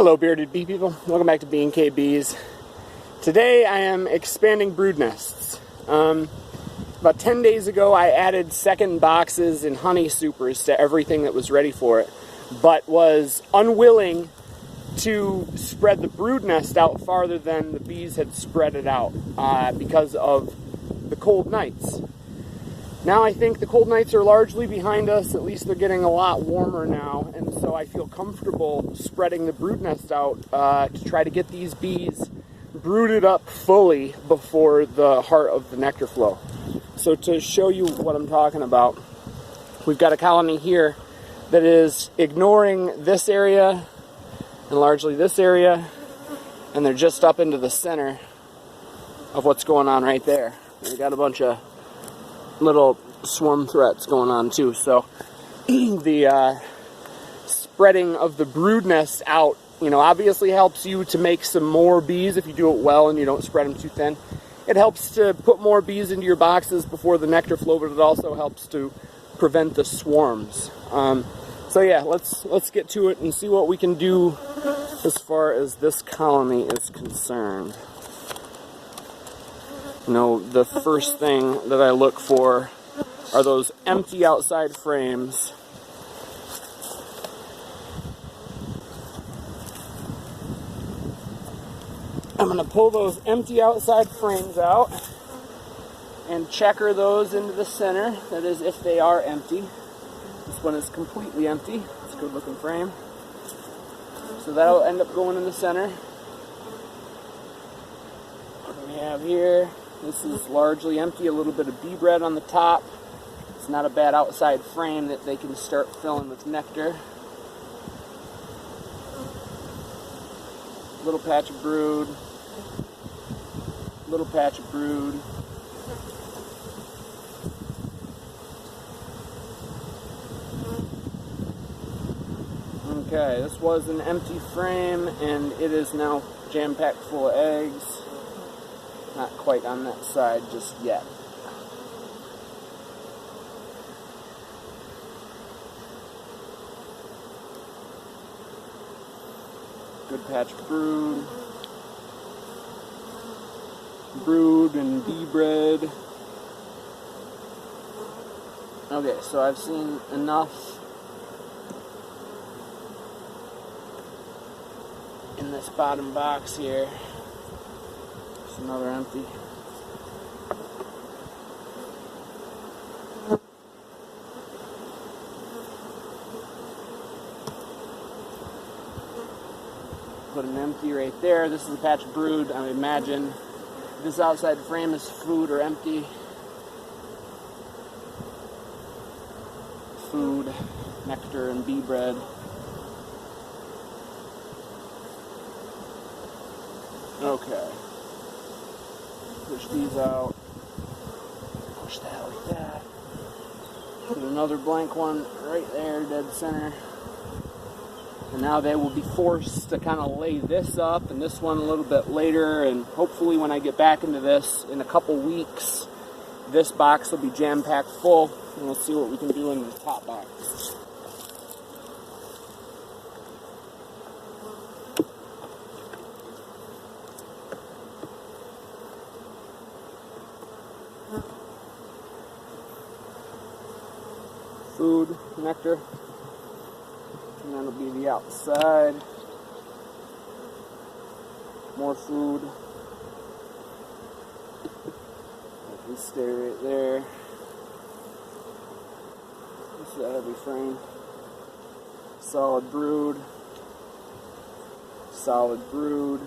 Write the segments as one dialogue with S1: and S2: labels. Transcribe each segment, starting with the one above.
S1: Hello bearded bee people, welcome back to B&K Today I am expanding brood nests. About 10 days ago I added second boxes and honey supers to everything that was ready for it, but was unwilling to spread the brood nest out farther than the bees had spread it out because of the cold nights. Now I think the cold nights are largely behind us, at least they're getting a lot warmer now, and so I feel comfortable spreading the brood nest out to try to get these bees brooded up fully before the heart of the nectar flow. So to show you what I'm talking about, we've got a colony here that is ignoring this area and largely this area, and they're just up into the center of what's going on right there. We've got a bunch of little swarm threats going on too, so the spreading of the brood nest out, obviously helps you to make some more bees if you do it well and you don't spread them too thin. It helps to put more bees into your boxes before the nectar flow, but it also helps to prevent the swarms. So yeah, let's get to it and see what we can do as far as this colony is concerned. The first thing that I look for are those empty outside frames. I'm going to pull those empty outside frames out and checker those into the center. That is, if they are empty. This one is completely empty. It's a good looking frame. So that'll end up going in the center. What do we have here? This is largely empty, a little bit of bee bread on the top. It's not a bad outside frame that they can start filling with nectar. Little patch of brood. Little patch of brood. Okay, this was an empty frame and it is now jam-packed full of eggs. Not quite on that side just yet. Good patch of brood. Brood and bee bread. Okay, so I've seen enough in this bottom box here. There's another empty. Put an empty right there. This is a patch of brood. I would imagine this outside frame is food or empty. Food, nectar, and bee bread. Okay. Push these out. Push that like that. Put another blank one right there, dead center. And now they will be forced to kind of lay this up and this one a little bit later, and hopefully when I get back into this in a couple weeks, this box will be jam-packed full, and we'll see what we can do in the top box. Food, nectar. And that'll be the outside. More food. Let me stay right there. This is a heavy frame. Solid brood. Solid brood.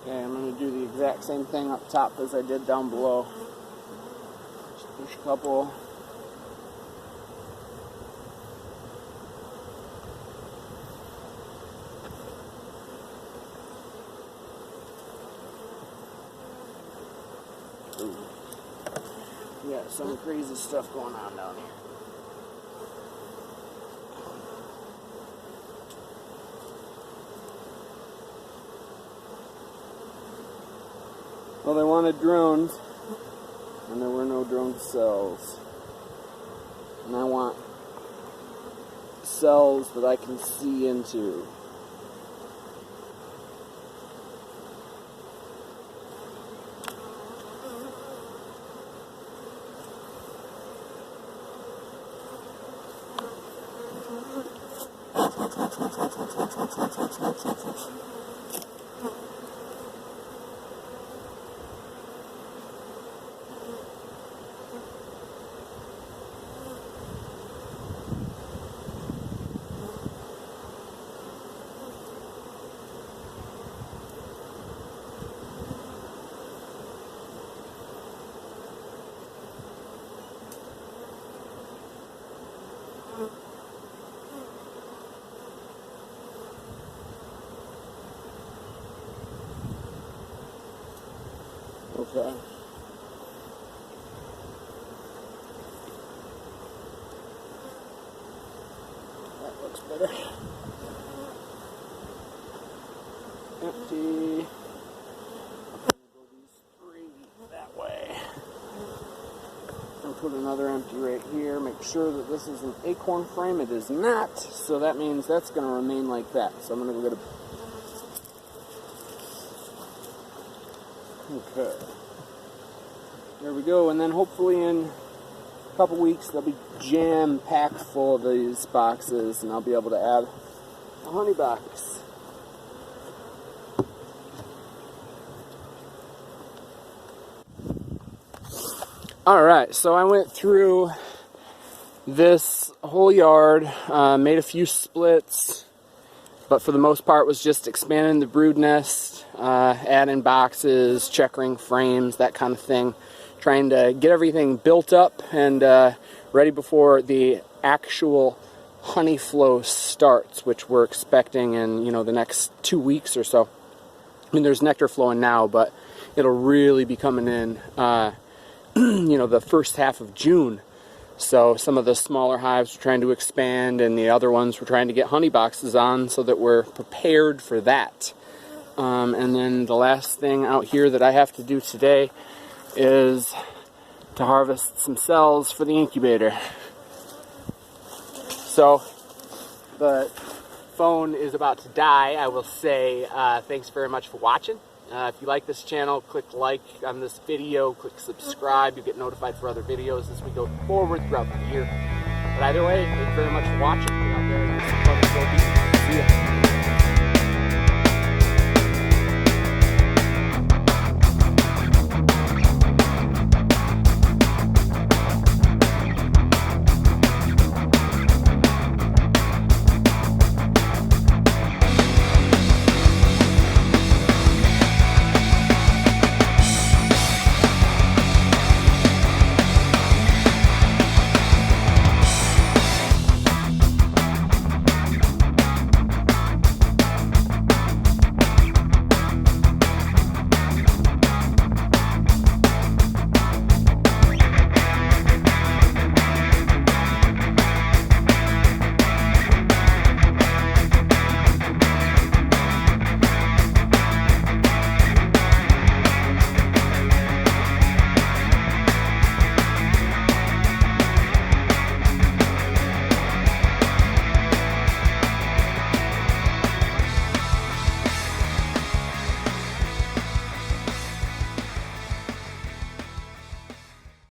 S1: Okay, I'm going to do the exact same thing up top as I did down below. Just push a couple. Ooh. We got some crazy stuff going on down here. Well, they wanted drones, and there were no drone cells. And I want cells that I can see into. Okay. That looks better. Empty. Go these three that way. And put another empty right here. Make sure that this is an acorn frame. It is not, so that means that's going to remain like that. So I'm going to go get a... Okay. There we go, and then hopefully in a couple weeks they'll be jam-packed full of these boxes, and I'll be able to add a honey box. Alright, so I went through this whole yard, made a few splits, but for the most part was just expanding the brood nest, adding boxes, checkering frames, that kind of thing. Trying to get everything built up and ready before the actual honey flow starts, which we're expecting in, the next 2 weeks or so. I mean, there's nectar flowing now, but it'll really be coming in, the first half of June. So some of the smaller hives we're trying to expand, and the other ones we're trying to get honey boxes on so that we're prepared for that. And then the last thing out here that I have to do today is to harvest some cells for the incubator. So the phone is about to die. I will say thanks very much for watching. If you like this channel, click like on this video, click subscribe. You get notified for other videos as we go forward throughout the year. But either way, thank you very much for watching. Get out there and have some fun with bees. See ya.